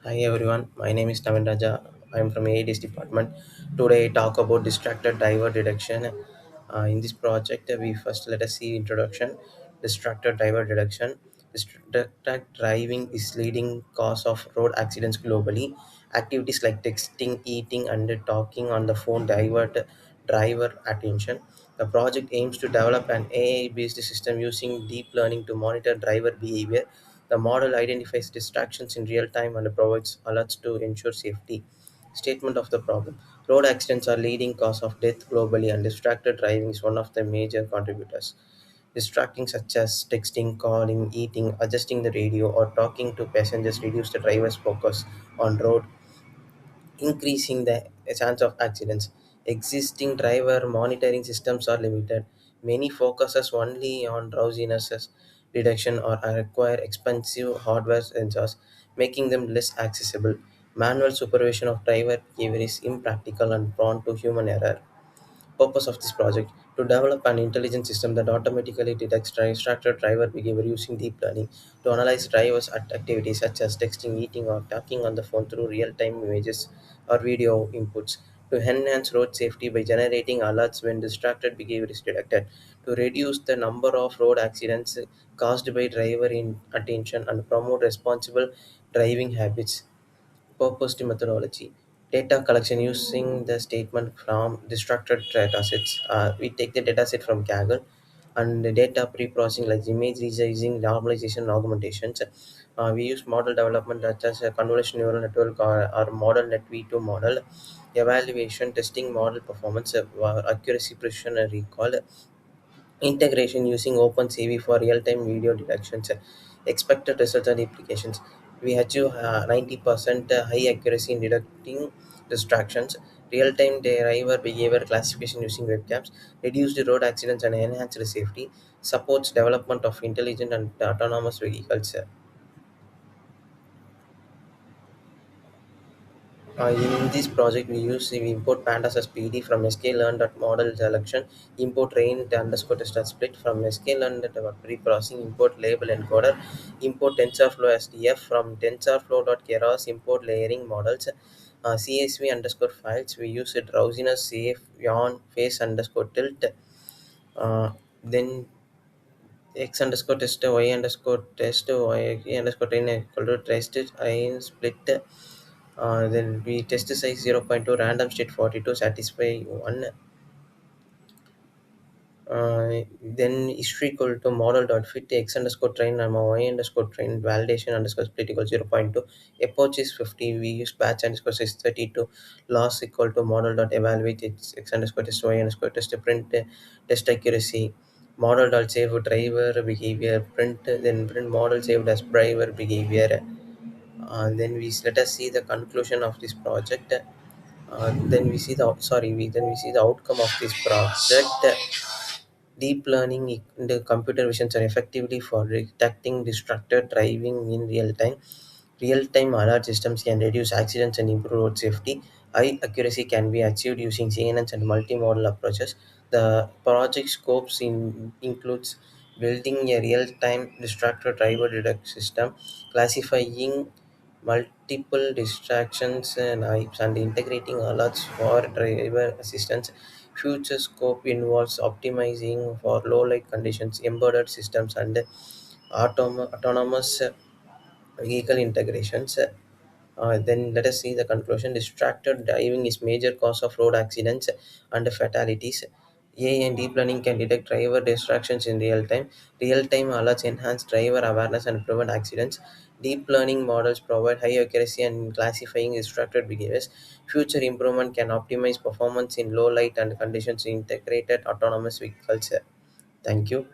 Hi everyone, my name is Navin Raja. I am from AIDS department. Today I talk about distracted driver detection. In this project, we first let us see introduction. Distracted driver detection. Distracted driving is leading cause of road accidents globally. Activities like texting, eating, and talking on the phone divert driver attention. The project aims to develop an AI-based system using deep learning to monitor driver behavior. The model identifies distractions in real time and provides alerts to ensure safety. Statement of the problem. Road accidents are leading cause of death globally and distracted driving is one of the major contributors. Distracting such as texting, calling, eating, adjusting the radio or talking to passengers reduce the driver's focus on road, increasing the chance of accidents. Existing driver monitoring systems are limited. Many focuses only on drowsiness detection or require expensive hardware sensors, making them less accessible. Manual supervision of driver behavior is impractical and prone to human error. Purpose of this project to develop an intelligent system that automatically detects distracted driver behavior using deep learning, to analyze drivers' activities such as texting, eating, or talking on the phone through real-time images or video inputs, to enhance road safety by generating alerts when distracted behavior is detected, to reduce the number of road accidents caused by driver inattention and promote responsible driving habits. Purposed methodology. Data collection using the statement from distracted datasets. We take the dataset from Kaggle and the data pre-processing like image resizing, normalization, and augmentations. We use model development such as a convolutional neural network or model net V2 model, evaluation, testing model performance, accuracy, precision, and recall, integration using OpenCV for real-time video detections, expected results and implications. We achieve 90% high accuracy in detecting distractions, real-time driver behavior classification using webcams, reduced road accidents and enhanced safety, supports development of intelligent and autonomous vehicles. In this project, we import pandas as PD from sklearn.model selection, import rain underscore test as split from sklearn pre-processing, import label encoder, import TensorFlow SDF from TensorFlow.keras, import layering models, CSV underscore files. We use a drowsiness, safe, yawn, face underscore tilt, then x underscore test, y underscore test, y underscore train equal to test, I split. Then we test size 0.2, random state 42, satisfy 1. Then history equal to model dot fit x underscore train and y underscore train validation underscore split equal 0.2. Approach is 50. We use batch underscore 632. Loss equal to model dot evaluate x underscore test y underscore test print test accuracy. Model dot save driver behavior print, then print model saved as driver behavior. Then let us see the conclusion of this project. Then we see the sorry we then we see the outcome of this project. Deep learning and computer visions are effectively for detecting distracted driving in real time. Real time alert systems can reduce accidents and improve road safety. High accuracy can be achieved using CNNs and multimodal approaches. The project scopes includes building a real time distracted driver detect system, classifying multiple distractions and integrating alerts for driver assistance. Future scope involves optimizing for low light conditions, embedded systems, and autonomous vehicle integrations. Then let us see the conclusion. Distracted driving is major cause of road accidents and fatalities. AI and deep learning can detect driver distractions in real time. Real time alerts enhance driver awareness and prevent accidents. Deep learning models provide high accuracy in classifying distracted behaviors. Future improvement can optimize performance in low light and conditions in integrated autonomous vehicles. Thank you.